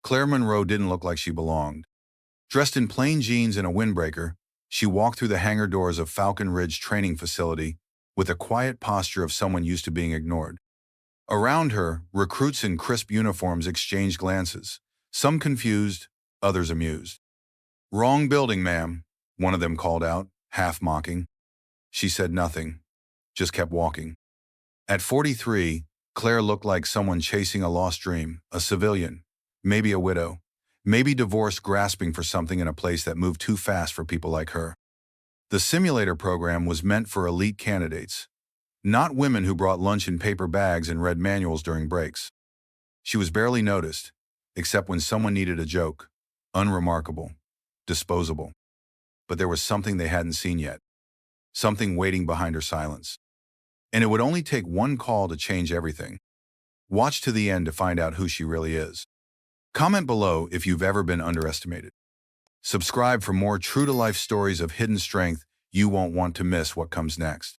Claire Monroe didn't look like she belonged. Dressed in plain jeans and a windbreaker, she walked through the hangar doors of Falcon Ridge training facility with a quiet posture of someone used to being ignored. Around her, recruits in crisp uniforms exchanged glances, some confused, others amused. "Wrong building, ma'am," one of them called out, half mocking. She said nothing, just kept walking. At 43, Claire looked like someone chasing a lost dream, a civilian, maybe a widow, maybe divorced, grasping for something in a place that moved too fast for people like her. The simulator program was meant for elite candidates, not women who brought lunch in paper bags and read manuals during breaks. She was barely noticed, except when someone needed a joke, unremarkable, disposable. But there was something they hadn't seen yet, something waiting behind her silence. And it would only take one call to change everything. Watch to the end to find out who she really is. Comment below if you've ever been underestimated. Subscribe for more true-to-life stories of hidden strength. You won't want to miss what comes next.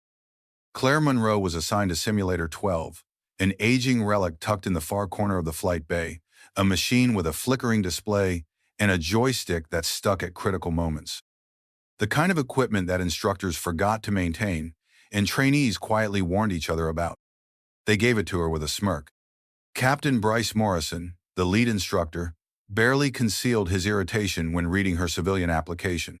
Claire Monroe was assigned to Simulator 12, an aging relic tucked in the far corner of the flight bay, a machine with a flickering display and a joystick that stuck at critical moments. The kind of equipment that instructors forgot to maintain and trainees quietly warned each other about. They gave it to her with a smirk. Captain Bryce Morrison, the lead instructor, barely concealed his irritation when reading her civilian application.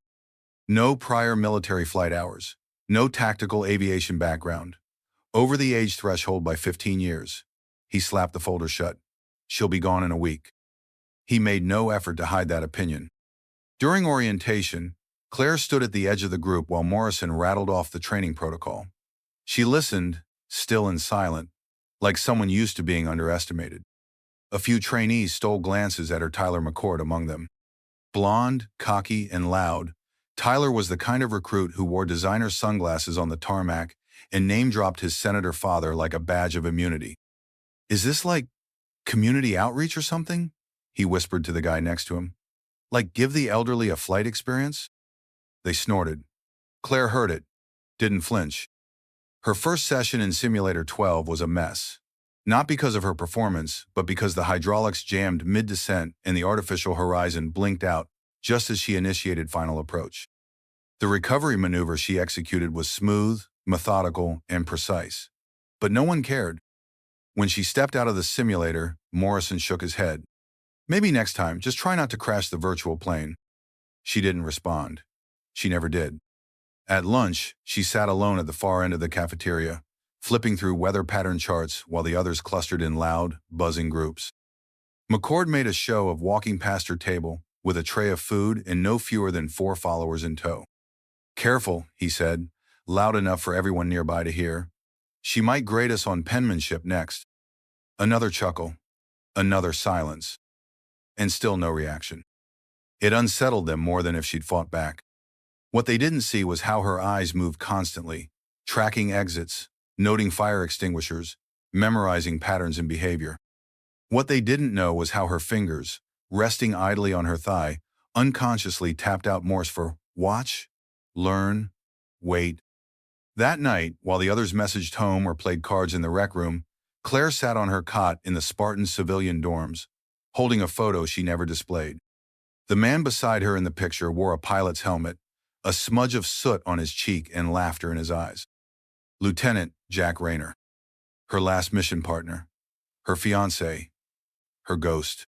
No prior military flight hours, no tactical aviation background, over the age threshold by 15 years. He slapped the folder shut. She'll be gone in a week. He made no effort to hide that opinion. During orientation, Claire stood at the edge of the group while Morrison rattled off the training protocol. She listened, still and silent, like someone used to being underestimated. A few trainees stole glances at her, Tyler McCord among them. Blonde, cocky, and loud, Tyler was the kind of recruit who wore designer sunglasses on the tarmac and name-dropped his senator father like a badge of immunity. "Is this like community outreach or something?" he whispered to the guy next to him. "Like give the elderly a flight experience?" They snorted. Claire heard it, didn't flinch. Her first session in Simulator 12 was a mess. Not because of her performance, but because the hydraulics jammed mid-descent and the artificial horizon blinked out just as she initiated final approach. The recovery maneuver she executed was smooth, methodical, and precise. But no one cared. When she stepped out of the simulator, Morrison shook his head. "Maybe next time, just try not to crash the virtual plane." She didn't respond. She never did. At lunch, she sat alone at the far end of the cafeteria, flipping through weather pattern charts while the others clustered in loud, buzzing groups. McCord made a show of walking past her table with a tray of food and no fewer than 4 followers in tow. "Careful," he said, loud enough for everyone nearby to hear. "She might grade us on penmanship next." Another chuckle, another silence, and still no reaction. It unsettled them more than if she'd fought back. What they didn't see was how her eyes moved constantly, tracking exits, noting fire extinguishers, memorizing patterns in behavior. What they didn't know was how her fingers, resting idly on her thigh, unconsciously tapped out Morse for watch, learn, wait. That night, while the others messaged home or played cards in the rec room, Claire sat on her cot in the Spartan civilian dorms, holding a photo she never displayed. The man beside her in the picture wore a pilot's helmet, a smudge of soot on his cheek and laughter in his eyes. Lieutenant Jack Rayner. Her last mission partner. Her fiancé. Her ghost.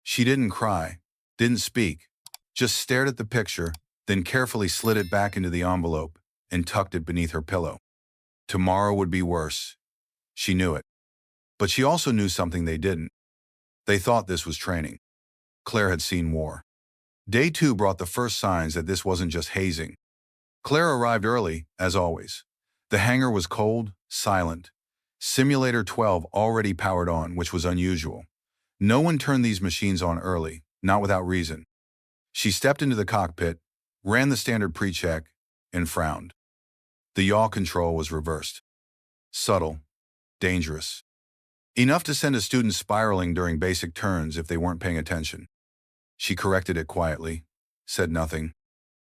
She didn't cry, didn't speak, just stared at the picture, then carefully slid it back into the envelope and tucked it beneath her pillow. Tomorrow would be worse. She knew it. But she also knew something they didn't. They thought this was training. Claire had seen war. Day 2 brought the first signs that this wasn't just hazing. Claire arrived early, as always. The hangar was cold, silent. Simulator 12 already powered on, which was unusual. No one turned these machines on early, not without reason. She stepped into the cockpit, ran the standard pre-check, and frowned. The yaw control was reversed. Subtle, dangerous. Enough to send a student spiraling during basic turns if they weren't paying attention. She corrected it quietly, said nothing.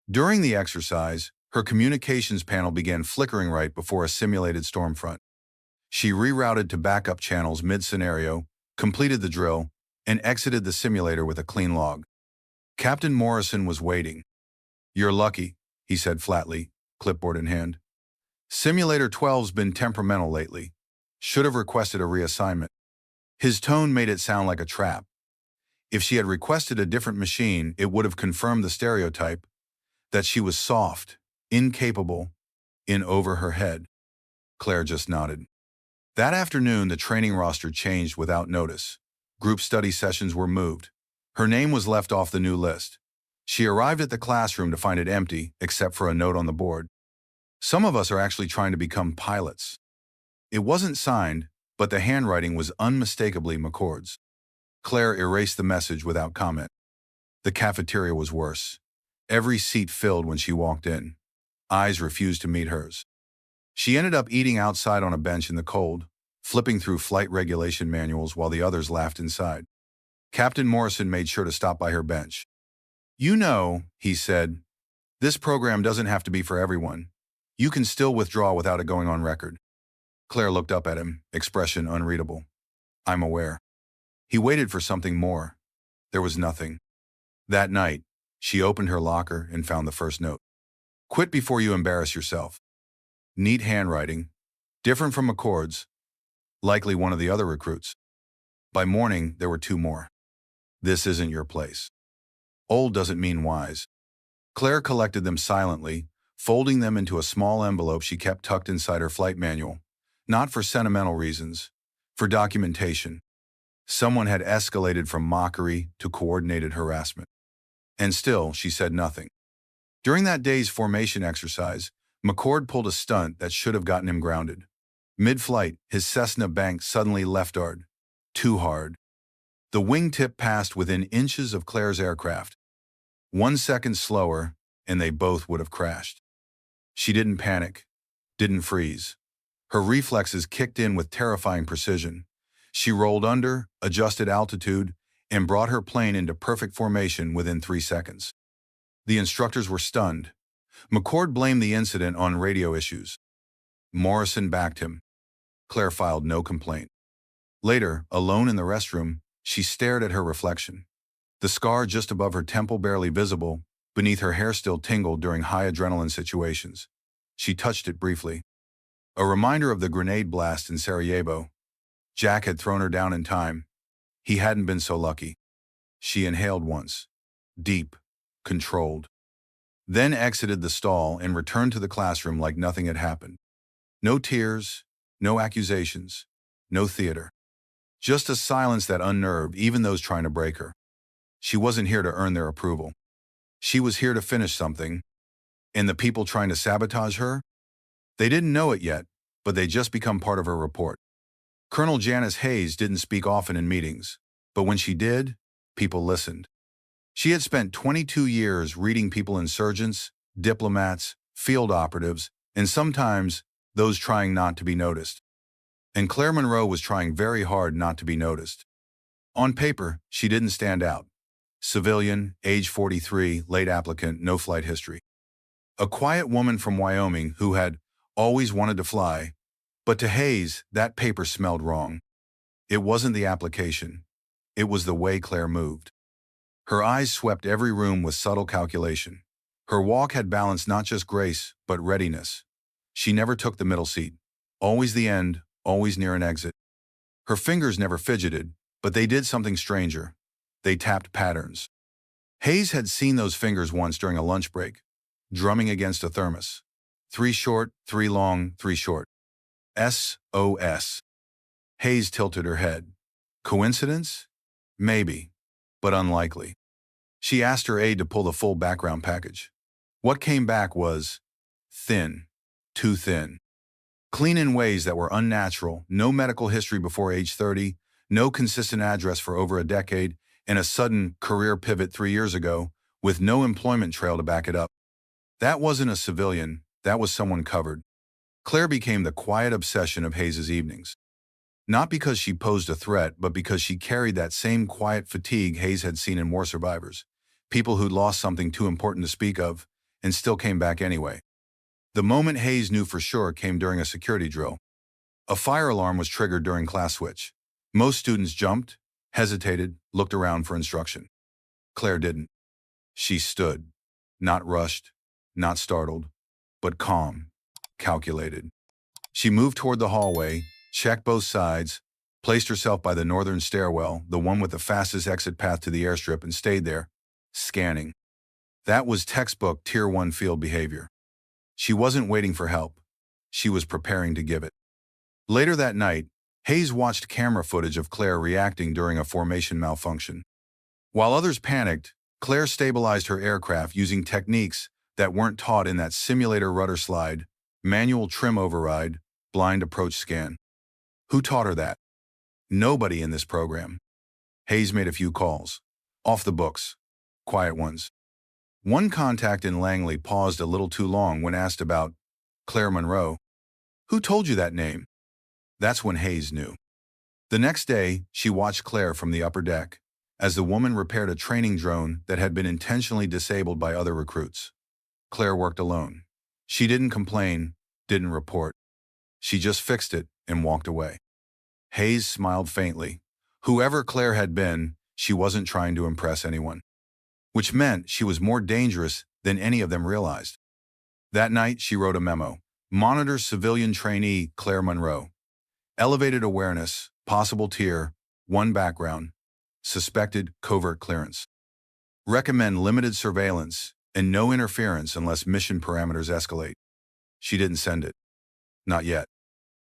During the exercise, her communications panel began flickering right before a simulated storm front. She rerouted to backup channels mid-scenario, completed the drill, and exited the simulator with a clean log. Captain Morrison was waiting. "You're lucky," he said flatly, clipboard in hand. "Simulator 12's been temperamental lately. Should have requested a reassignment." His tone made it sound like a trap. If she had requested a different machine, it would have confirmed the stereotype that she was soft, incapable, in over her head. Claire just nodded. That afternoon, the training roster changed without notice. Group study sessions were moved. Her name was left off the new list. She arrived at the classroom to find it empty, except for a note on the board. "Some of us are actually trying to become pilots." It wasn't signed, but the handwriting was unmistakably McCord's. Claire erased the message without comment. The cafeteria was worse. Every seat filled when she walked in. Eyes refused to meet hers. She ended up eating outside on a bench in the cold, flipping through flight regulation manuals while the others laughed inside. Captain Morrison made sure to stop by her bench. "You know," he said, "this program doesn't have to be for everyone. You can still withdraw without it going on record." Claire looked up at him, expression unreadable. "I'm aware." He waited for something more. There was nothing. That night, she opened her locker and found the first note. "Quit before you embarrass yourself." Neat handwriting, different from McCord's, likely one of the other recruits. By morning, there were two more. "This isn't your place." Old doesn't mean wise. Claire collected them silently, folding them into a small envelope she kept tucked inside her flight manual, not for sentimental reasons, for documentation. Someone had escalated from mockery to coordinated harassment. And still, she said nothing. During that day's formation exercise, McCord pulled a stunt that should have gotten him grounded. Mid-flight, his Cessna banked suddenly left-ard. Too hard. The wingtip passed within inches of Claire's aircraft. 1 second slower, and they both would have crashed. She didn't panic, didn't freeze. Her reflexes kicked in with terrifying precision. She rolled under, adjusted altitude, and brought her plane into perfect formation within 3 seconds. The instructors were stunned. McCord blamed the incident on radio issues. Morrison backed him. Claire filed no complaint. Later, alone in the restroom, she stared at her reflection. The scar just above her temple barely visible, beneath her hair still tingled during high adrenaline situations. She touched it briefly. A reminder of the grenade blast in Sarajevo. Jack had thrown her down in time. He hadn't been so lucky. She inhaled once. Deep. Controlled. Then exited the stall and returned to the classroom like nothing had happened. No tears, no accusations, no theater. Just a silence that unnerved even those trying to break her. She wasn't here to earn their approval. She was here to finish something. And the people trying to sabotage her? They didn't know it yet, but they'd just become part of her report. Colonel Janice Hayes didn't speak often in meetings, but when she did, people listened. She had spent 22 years reading people insurgents, diplomats, field operatives, and sometimes those trying not to be noticed. And Claire Monroe was trying very hard not to be noticed. On paper, she didn't stand out. Civilian, age 43, late applicant, no flight history. A quiet woman from Wyoming who had always wanted to fly, but to Hayes, that paper smelled wrong. It wasn't the application. It was the way Claire moved. Her eyes swept every room with subtle calculation. Her walk had balanced not just grace, but readiness. She never took the middle seat. Always the end, always near an exit. Her fingers never fidgeted, but they did something stranger. They tapped patterns. Hayes had seen those fingers once during a lunch break, drumming against a thermos. 3 short, 3 long, 3 short. SOS. Hayes tilted her head. Coincidence? Maybe, but unlikely. She asked her aide to pull the full background package. What came back was thin, too thin. Clean in ways that were unnatural, no medical history before age 30, no consistent address for over a decade, and a sudden career pivot 3 years ago with no employment trail to back it up. That wasn't a civilian, that was someone covered. Claire became the quiet obsession of Hayes's evenings. Not because she posed a threat, but because she carried that same quiet fatigue Hayes had seen in war survivors, people who'd lost something too important to speak of and still came back anyway. The moment Hayes knew for sure came during a security drill. A fire alarm was triggered during class switch. Most students jumped. hesitated, looked around for instruction. Claire didn't. She stood, not rushed, not startled, but calm, calculated. She moved toward the hallway, checked both sides, placed herself by the northern stairwell, the one with the fastest exit path to the airstrip, and stayed there, scanning. That was textbook Tier 1 field behavior. She wasn't waiting for help. She was preparing to give it. Later that night, Hayes watched camera footage of Claire reacting during a formation malfunction. While others panicked, Claire stabilized her aircraft using techniques that weren't taught in that simulator rudder slide, manual trim override, blind approach scan. Who taught her that? Nobody in this program. Hayes made a few calls. Off the books. Quiet ones. One contact in Langley paused a little too long when asked about Claire Monroe. Who told you that name? That's when Hayes knew. The next day, she watched Claire from the upper deck as the woman repaired a training drone that had been intentionally disabled by other recruits. Claire worked alone. She didn't complain, didn't report. She just fixed it and walked away. Hayes smiled faintly. Whoever Claire had been, she wasn't trying to impress anyone. Which meant she was more dangerous than any of them realized. That night, she wrote a memo. Monitor civilian trainee Claire Monroe. Elevated awareness, possible tier, 1 background, suspected covert clearance. Recommend limited surveillance and no interference unless mission parameters escalate. She didn't send it. Not yet.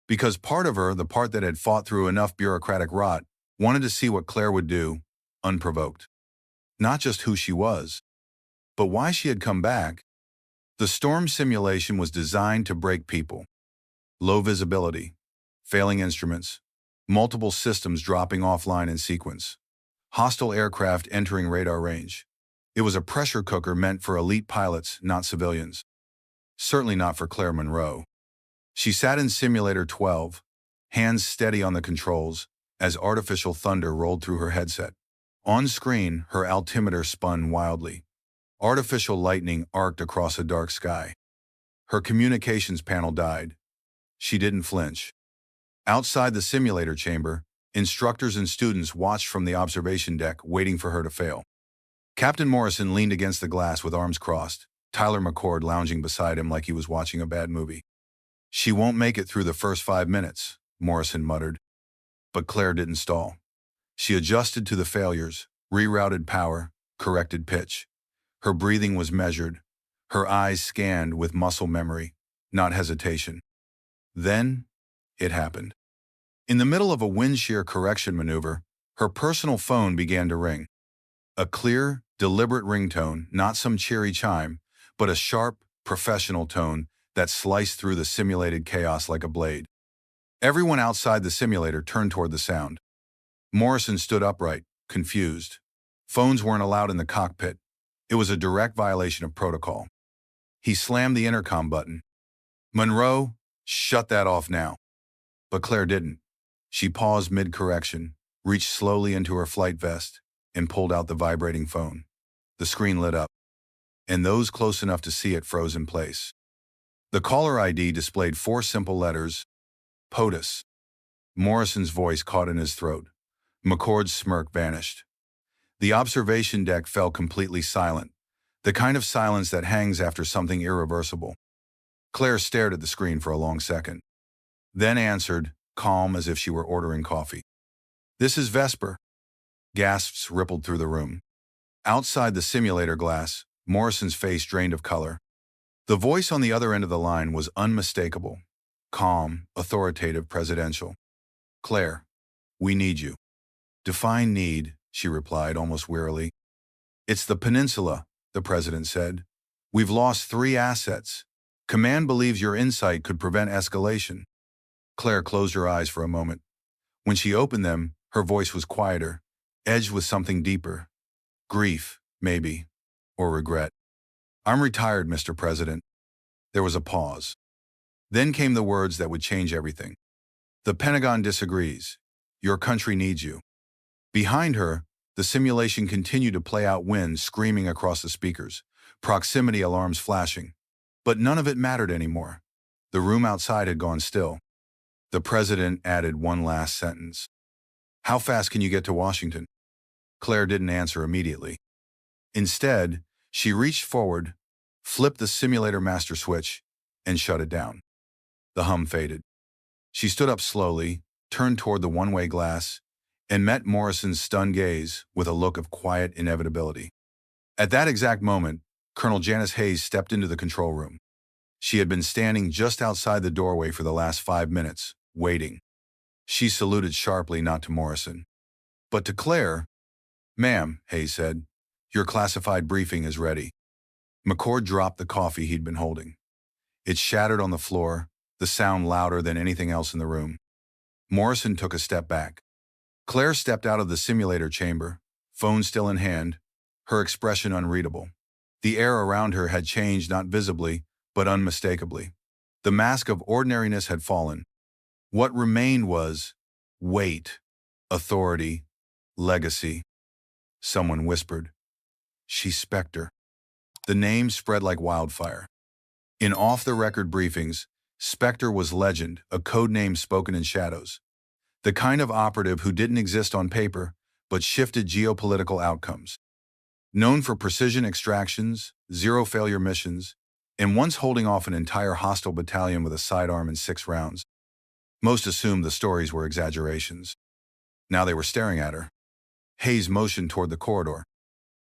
Because part of her, the part that had fought through enough bureaucratic rot, wanted to see what Claire would do, unprovoked. Not just who she was, but why she had come back. The storm simulation was designed to break people. Low visibility, failing instruments, multiple systems dropping offline in sequence, hostile aircraft entering radar range. It was a pressure cooker meant for elite pilots, not civilians. Certainly not for Claire Monroe. She sat in Simulator 12, hands steady on the controls, as artificial thunder rolled through her headset. On screen, her altimeter spun wildly. Artificial lightning arced across a dark sky. Her communications panel died. She didn't flinch. Outside the simulator chamber, instructors and students watched from the observation deck, waiting for her to fail. Captain Morrison leaned against the glass with arms crossed, Tyler McCord lounging beside him like he was watching a bad movie. She won't make it through the first 5 minutes, Morrison muttered. But Claire didn't stall. She adjusted to the failures, rerouted power, corrected pitch. Her breathing was measured. Her eyes scanned with muscle memory, not hesitation. Then, it happened. In the middle of a wind shear correction maneuver, her personal phone began to ring. A clear, deliberate ringtone, not some cheery chime, but a sharp, professional tone that sliced through the simulated chaos like a blade. Everyone outside the simulator turned toward the sound. Morrison stood upright, confused. Phones weren't allowed in the cockpit. It was a direct violation of protocol. He slammed the intercom button. Monroe, shut that off now. But Claire didn't. She paused mid-correction, reached slowly into her flight vest, and pulled out the vibrating phone. The screen lit up, and those close enough to see it froze in place. The caller ID displayed 4 simple letters, POTUS. Morrison's voice caught in his throat. McCord's smirk vanished. The observation deck fell completely silent, the kind of silence that hangs after something irreversible. Claire stared at the screen for a long second, then answered, calm as if she were ordering coffee. This is Vesper. Gasps rippled through the room. Outside the simulator glass, Morrison's face drained of color. The voice on the other end of the line was unmistakable, calm, authoritative, presidential. Claire, we need you. Define need, she replied almost wearily. It's the peninsula, the president said. We've lost 3 assets. Command believes your insight could prevent escalation. Claire closed her eyes for a moment. When she opened them, her voice was quieter, edged with something deeper. Grief, maybe, or regret. I'm retired, Mr. President. There was a pause. Then came the words that would change everything. The Pentagon disagrees. Your country needs you. Behind her, the simulation continued to play out, winds screaming across the speakers, proximity alarms flashing. But none of it mattered anymore. The room outside had gone still. The president added one last sentence. How fast can you get to Washington? Claire didn't answer immediately. Instead, she reached forward, flipped the simulator master switch, and shut it down. The hum faded. She stood up slowly, turned toward the one-way glass, and met Morrison's stunned gaze with a look of quiet inevitability. At that exact moment, Colonel Janice Hayes stepped into the control room. She had been standing just outside the doorway for the last 5 minutes, waiting. She saluted sharply, not to Morrison, but to Claire. "Ma'am," Hayes said, "your classified briefing is ready." McCord dropped the coffee he'd been holding. It shattered on the floor, the sound louder than anything else in the room. Morrison took a step back. Claire stepped out of the simulator chamber, phone still in hand, her expression unreadable. The air around her had changed, not visibly, but unmistakably. The mask of ordinariness had fallen. What remained was weight, authority, legacy. Someone whispered, "She's Spectre." The name spread like wildfire. In off-the-record briefings, Spectre was legend, a code name spoken in shadows. The kind of operative who didn't exist on paper, but shifted geopolitical outcomes. Known for precision extractions, zero-failure missions, and once holding off an entire hostile battalion with a sidearm in 6 rounds. Most assumed the stories were exaggerations. Now they were staring at her. Hayes motioned toward the corridor.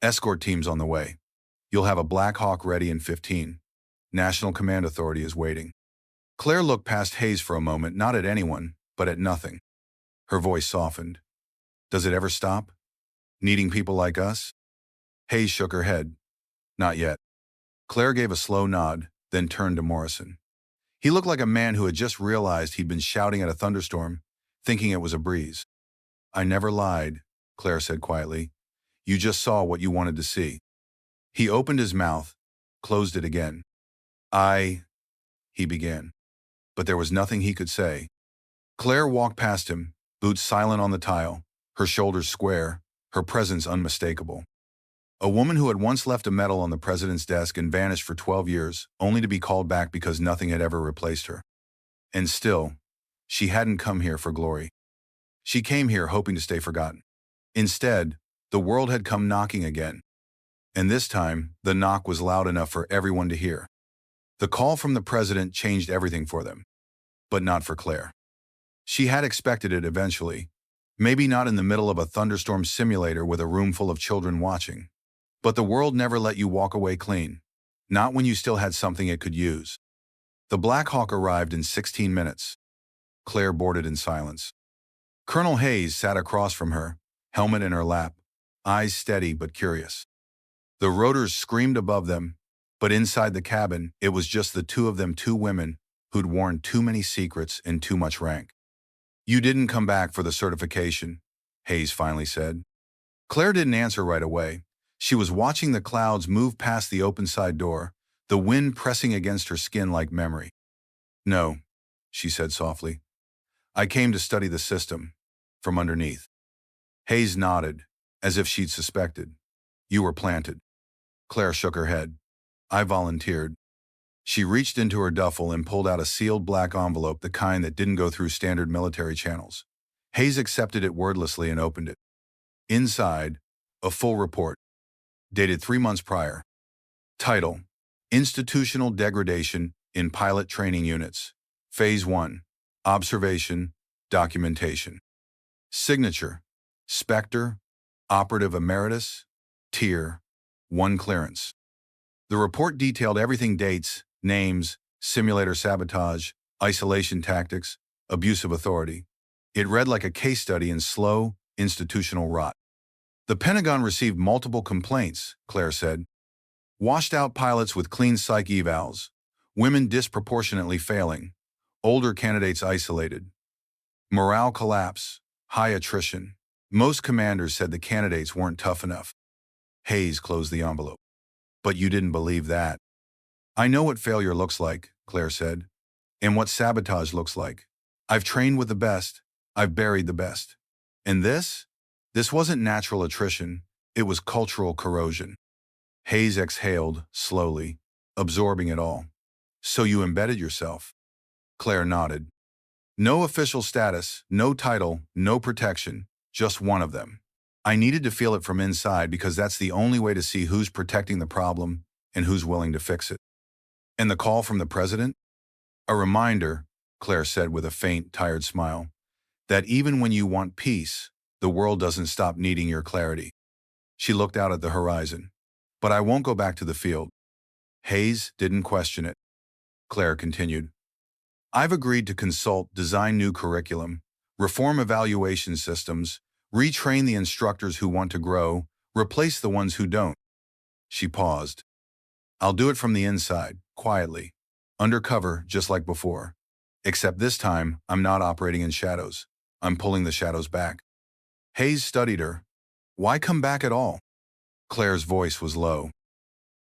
"Escort team's on the way. You'll have a Black Hawk ready in 15. National Command Authority is waiting." Claire looked past Hayes for a moment, not at anyone, but at nothing. Her voice softened. "Does it ever stop? Needing people like us?" Hayes shook her head. "Not yet." Claire gave a slow nod, then turned to Morrison. He looked like a man who had just realized he'd been shouting at a thunderstorm, thinking it was a breeze. "I never lied," Claire said quietly. "You just saw what you wanted to see." He opened his mouth, closed it again. He began. But there was nothing he could say. Claire walked past him, boots silent on the tile, her shoulders square, her presence unmistakable. A woman who had once left a medal on the president's desk and vanished for 12 years, only to be called back because nothing had ever replaced her. And still, she hadn't come here for glory. She came here hoping to stay forgotten. Instead, the world had come knocking again. And this time, the knock was loud enough for everyone to hear. The call from the president changed everything for them. But not for Claire. She had expected it eventually. Maybe not in the middle of a thunderstorm simulator with a room full of children watching. But the world never let you walk away clean. Not when you still had something it could use. The Black Hawk arrived in 16 minutes. Claire boarded in silence. Colonel Hayes sat across from her, helmet in her lap, eyes steady but curious. The rotors screamed above them, but inside the cabin, it was just the two of them, 2 women who'd worn too many secrets and too much rank. "You didn't come back for the certification," Hayes finally said. Claire didn't answer right away. She was watching the clouds move past the open side door, the wind pressing against her skin like memory. "No," she said softly. "I came to study the system, from underneath." Hayes nodded, as if she'd suspected. "You were planted." Claire shook her head. "I volunteered." She reached into her duffel and pulled out a sealed black envelope, the kind that didn't go through standard military channels. Hayes accepted it wordlessly and opened it. Inside, a full report, dated 3 months prior. Title: Institutional Degradation in Pilot Training Units. Phase 1. Observation, Documentation. Signature: Spectre, Operative Emeritus, Tier 1 Clearance. The report detailed everything: dates, names, simulator sabotage, isolation tactics, abuse of authority. It read like a case study in slow, institutional rot. "The Pentagon received multiple complaints," Claire said. "Washed-out pilots with clean psych evals, women disproportionately failing, older candidates isolated. Morale collapse, high attrition. Most commanders said the candidates weren't tough enough." Hayes closed the envelope. "But you didn't believe that." "I know what failure looks like," Claire said, "and what sabotage looks like. I've trained with the best. I've buried the best. And this wasn't natural attrition. It was cultural corrosion." Hayes exhaled, slowly, absorbing it all. "So you embedded yourself?" Claire nodded. "No official status, no title, no protection, just one of them. I needed to feel it from inside because that's the only way to see who's protecting the problem and who's willing to fix it. And the call from the president? A reminder, Claire said with a faint, tired smile, that even when you want peace, the world doesn't stop needing your clarity. She looked out at the horizon. But I won't go back to the field. Hayes didn't question it. Claire continued. I've agreed to consult, design new curriculum, reform evaluation systems, retrain the instructors who want to grow, replace the ones who don't. She paused. I'll do it from the inside, quietly, undercover, just like before. Except this time, I'm not operating in shadows. I'm pulling the shadows back. Hayes studied her. Why come back at all? Claire's voice was low.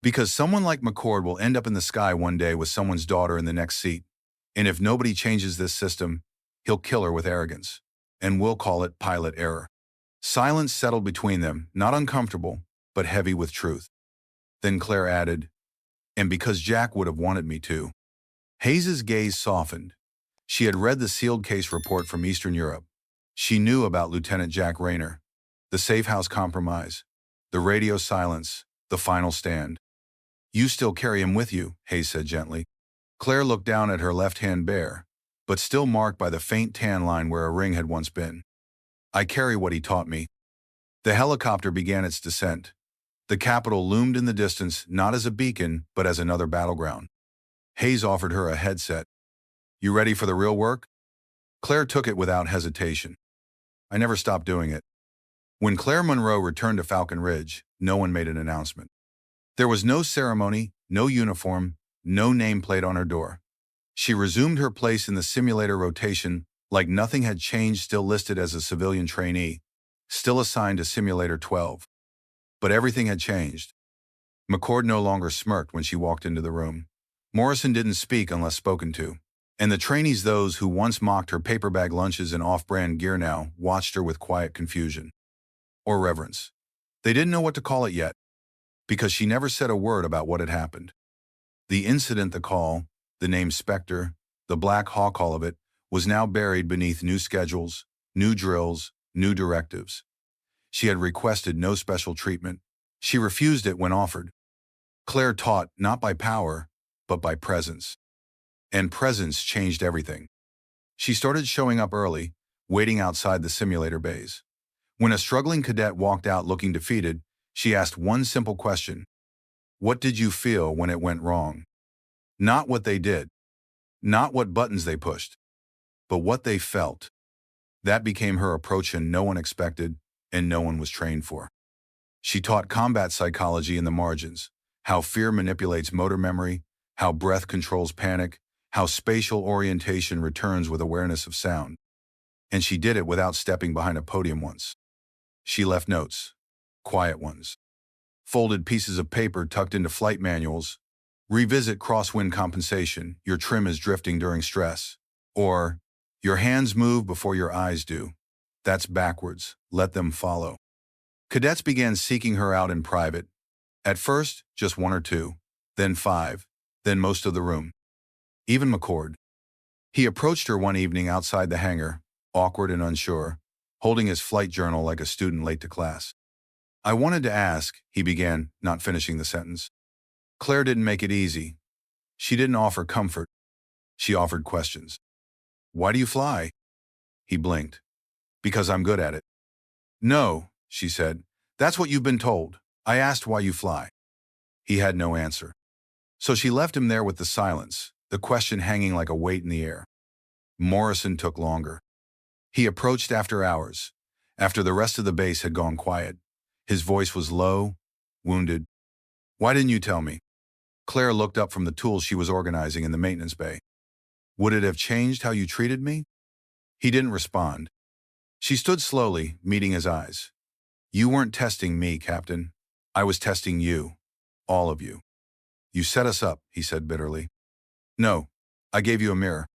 Because someone like McCord will end up in the sky one day with someone's daughter in the next seat. And if nobody changes this system, he'll kill her with arrogance. And we'll call it pilot error. Silence settled between them, not uncomfortable, but heavy with truth. Then Claire added, and because Jack would have wanted me to. Hayes's gaze softened. She had read the sealed case report from Eastern Europe. She knew about Lieutenant Jack Rayner, the safe house compromise, the radio silence, the final stand. You still carry him with you, Hayes said gently. Claire looked down at her left hand bare, but still marked by the faint tan line where a ring had once been. I carry what he taught me. The helicopter began its descent. The capital loomed in the distance, not as a beacon, but as another battleground. Hayes offered her a headset. You ready for the real work? Claire took it without hesitation. I never stopped doing it. When Claire Monroe returned to Falcon Ridge, no one made an announcement. There was no ceremony, no uniform, no nameplate on her door. She resumed her place in the simulator rotation like nothing had changed, still listed as a civilian trainee, still assigned to Simulator 12. But everything had changed. McCord no longer smirked when she walked into the room. Morrison didn't speak unless spoken to. And the trainees, those who once mocked her paper bag lunches and off-brand gear, now watched her with quiet confusion. Or reverence. They didn't know what to call it yet, because she never said a word about what had happened. The incident, the call, the name Spectre, the Black Hawk, all of it, was now buried beneath new schedules, new drills, new directives. She had requested no special treatment. She refused it when offered. Claire taught not by power, but by presence. And presence changed everything. She started showing up early, waiting outside the simulator bays. When a struggling cadet walked out looking defeated, she asked one simple question. What did you feel when it went wrong? Not what they did. Not what buttons they pushed. But what they felt. That became her approach, and no one expected, and no one was trained for. She taught combat psychology in the margins, how fear manipulates motor memory, how breath controls panic, how spatial orientation returns with awareness of sound. And she did it without stepping behind a podium once. She left notes, quiet ones. Folded pieces of paper tucked into flight manuals. Revisit crosswind compensation, your trim is drifting during stress. Or, your hands move before your eyes do. That's backwards, let them follow. Cadets began seeking her out in private. At first, just one or two, then 5, then most of the room. Even McCord. He approached her one evening outside the hangar, awkward and unsure, holding his flight journal like a student late to class. I wanted to ask, he began, not finishing the sentence. Claire didn't make it easy. She didn't offer comfort. She offered questions. Why do you fly? He blinked. Because I'm good at it. No, she said. That's what you've been told. I asked why you fly. He had no answer. So she left him there with the silence, the question hanging like a weight in the air. Morrison took longer. He approached after hours, after the rest of the base had gone quiet. His voice was low, wounded. Why didn't you tell me? Claire looked up from the tools she was organizing in the maintenance bay. Would it have changed how you treated me? He didn't respond. She stood slowly, meeting his eyes. You weren't testing me, Captain. I was testing you. All of you. You set us up, he said bitterly. No, I gave you a mirror.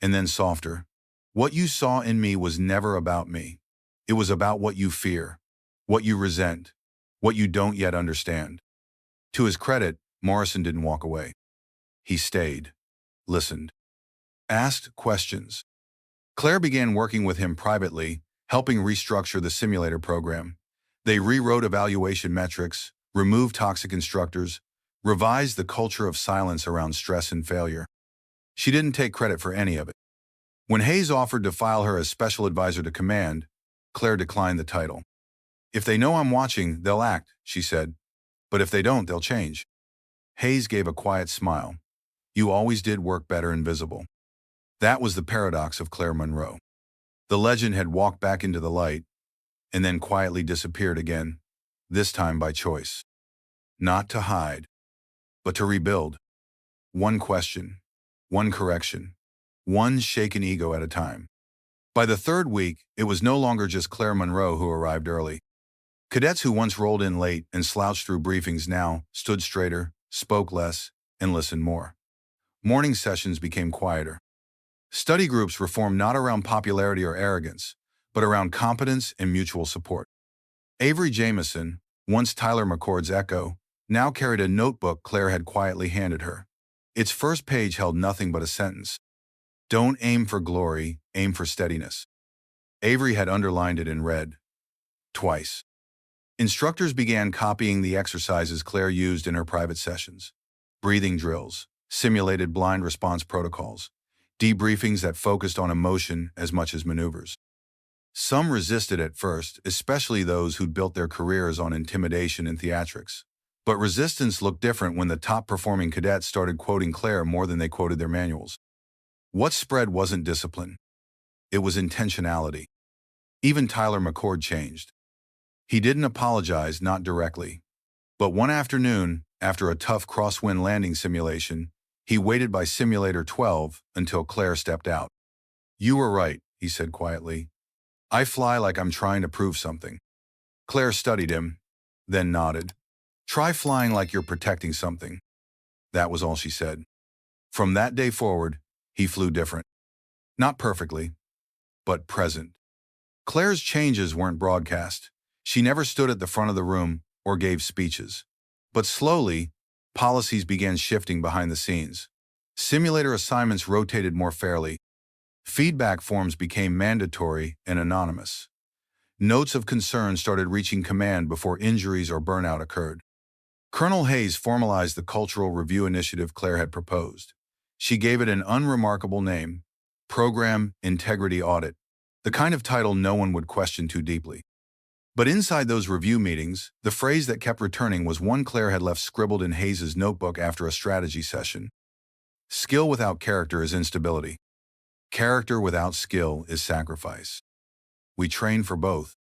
And then softer. What you saw in me was never about me. It was about what you fear, what you resent, what you don't yet understand. To his credit, Morrison didn't walk away. He stayed, listened, asked questions. Claire began working with him privately, helping restructure the simulator program. They rewrote evaluation metrics, removed toxic instructors, revised the culture of silence around stress and failure. She didn't take credit for any of it. When Hayes offered to file her as special advisor to command, Claire declined the title. "If they know I'm watching, they'll act," she said. "But if they don't, they'll change." Hayes gave a quiet smile. "You always did work better invisible." That was the paradox of Claire Monroe. The legend had walked back into the light and then quietly disappeared again, this time by choice. Not to hide, but to rebuild. One question, one correction, one shaken ego at a time. By the third week, it was no longer just Claire Monroe who arrived early. Cadets who once rolled in late and slouched through briefings now stood straighter, spoke less, and listened more. Morning sessions became quieter. Study groups reformed not around popularity or arrogance, but around competence and mutual support. Avery Jamison, once Tyler McCord's echo, now carried a notebook Claire had quietly handed her. Its first page held nothing but a sentence. "Don't aim for glory, aim for steadiness." Avery had underlined it in red. Twice. Instructors began copying the exercises Claire used in her private sessions. Breathing drills, simulated blind response protocols, debriefings that focused on emotion as much as maneuvers. Some resisted at first, especially those who'd built their careers on intimidation and theatrics. But resistance looked different when the top-performing cadets started quoting Claire more than they quoted their manuals. What spread wasn't discipline. It was intentionality. Even Tyler McCord changed. He didn't apologize, not directly. But one afternoon, after a tough crosswind landing simulation, he waited by Simulator 12 until Claire stepped out. "You were right," he said quietly. "I fly like I'm trying to prove something." Claire studied him, then nodded. "Try flying like you're protecting something." That was all she said. From that day forward, he flew different. Not perfectly, but present. Claire's changes weren't broadcast. She never stood at the front of the room or gave speeches. But slowly, policies began shifting behind the scenes. Simulator assignments rotated more fairly. Feedback forms became mandatory and anonymous. Notes of concern started reaching command before injuries or burnout occurred. Colonel Hayes formalized the cultural review initiative Claire had proposed. She gave it an unremarkable name, Program Integrity Audit, the kind of title no one would question too deeply. But inside those review meetings, the phrase that kept returning was one Claire had left scribbled in Hayes's notebook after a strategy session. "Skill without character is instability. Character without skill is sacrifice. We train for both."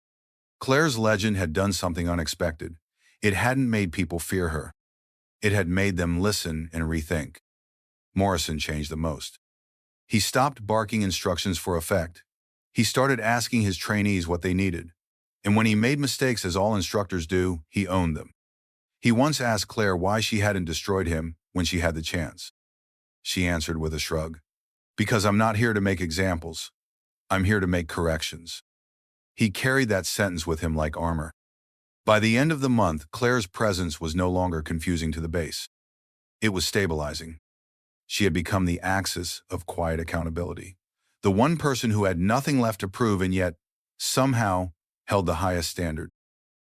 Claire's legend had done something unexpected. It hadn't made people fear her. It had made them listen and rethink. Morrison changed the most. He stopped barking instructions for effect. He started asking his trainees what they needed. And when he made mistakes, as all instructors do, he owned them. He once asked Claire why she hadn't destroyed him when she had the chance. She answered with a shrug. "Because I'm not here to make examples. I'm here to make corrections." He carried that sentence with him like armor. By the end of the month, Claire's presence was no longer confusing to the base. It was stabilizing. She had become the axis of quiet accountability. The one person who had nothing left to prove and yet, somehow, held the highest standard.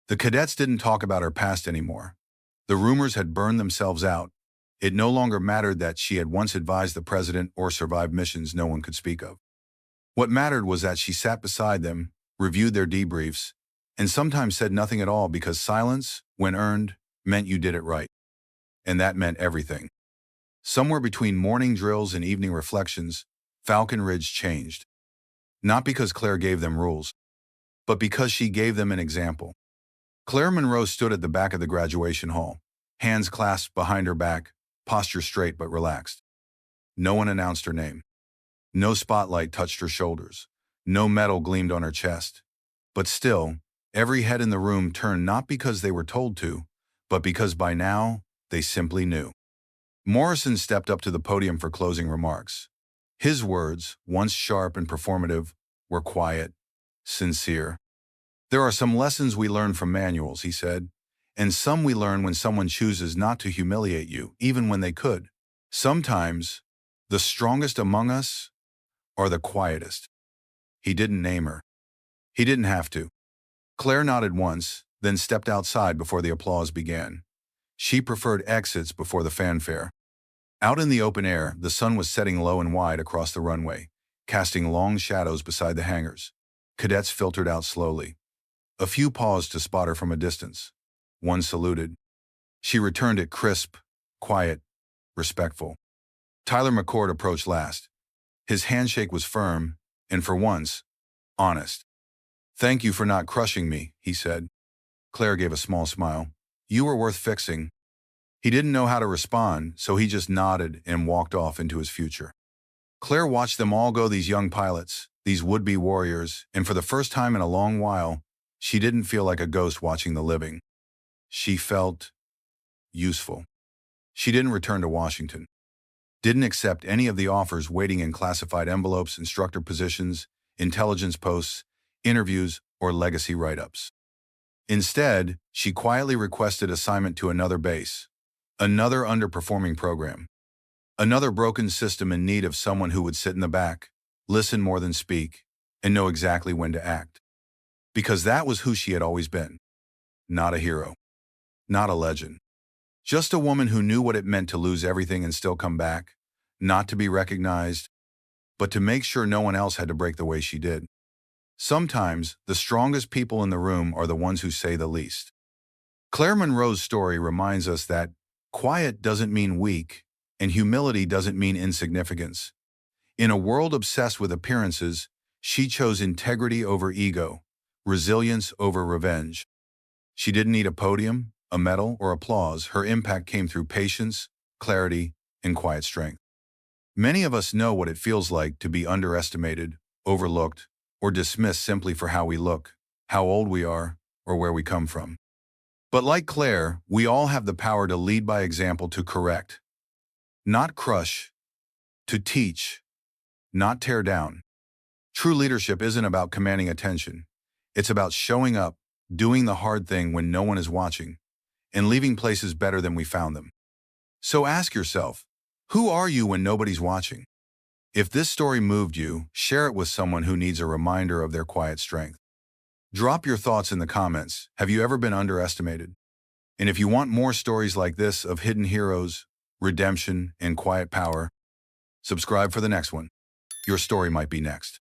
The cadets didn't talk about her past anymore. The rumors had burned themselves out. It no longer mattered that she had once advised the president or survived missions no one could speak of. What mattered was that she sat beside them, reviewed their debriefs, and sometimes said nothing at all because silence, when earned, meant you did it right. And that meant everything. Somewhere between morning drills and evening reflections, Falcon Ridge changed. Not because Claire gave them rules, but because she gave them an example. Claire Monroe stood at the back of the graduation hall, hands clasped behind her back, posture straight but relaxed. No one announced her name. No spotlight touched her shoulders. No medal gleamed on her chest. But still, every head in the room turned not because they were told to, but because by now, they simply knew. Morrison stepped up to the podium for closing remarks. His words, once sharp and performative, were quiet, sincere. "There are some lessons we learn from manuals," he said, "and some we learn when someone chooses not to humiliate you, even when they could. Sometimes, the strongest among us are the quietest." He didn't name her. He didn't have to. Claire nodded once, then stepped outside before the applause began. She preferred exits before the fanfare. Out in the open air, the sun was setting low and wide across the runway, casting long shadows beside the hangars. Cadets filtered out slowly. A few paused to spot her from a distance. One saluted. She returned it crisp, quiet, respectful. Tyler McCord approached last. His handshake was firm, and for once, honest. "Thank you for not crushing me," he said. Claire gave a small smile. "You were worth fixing." He didn't know how to respond, so he just nodded and walked off into his future. Claire watched them all go, these young pilots, these would-be warriors, and for the first time in a long while, she didn't feel like a ghost watching the living. She felt useful. She didn't return to Washington. Didn't accept any of the offers waiting in classified envelopes, instructor positions, intelligence posts, interviews, or legacy write-ups. Instead, she quietly requested assignment to another base, another underperforming program, another broken system in need of someone who would sit in the back, listen more than speak, and know exactly when to act. Because that was who she had always been. Not a hero. Not a legend. Just a woman who knew what it meant to lose everything and still come back, not to be recognized, but to make sure no one else had to break the way she did. Sometimes, the strongest people in the room are the ones who say the least. Claire Monroe's story reminds us that quiet doesn't mean weak, and humility doesn't mean insignificance. In a world obsessed with appearances, she chose integrity over ego, resilience over revenge. She didn't need a podium, a medal, or applause. Her impact came through patience, clarity, and quiet strength. Many of us know what it feels like to be underestimated, overlooked, or dismissed simply for how we look, how old we are, or where we come from. But like Claire, we all have the power to lead by example, to correct, not crush, to teach, not tear down. True leadership isn't about commanding attention. It's about showing up, doing the hard thing when no one is watching, and leaving places better than we found them. So ask yourself, who are you when nobody's watching? If this story moved you, share it with someone who needs a reminder of their quiet strength. Drop your thoughts in the comments. Have you ever been underestimated? And if you want more stories like this of hidden heroes, redemption, and quiet power, subscribe for the next one. Your story might be next.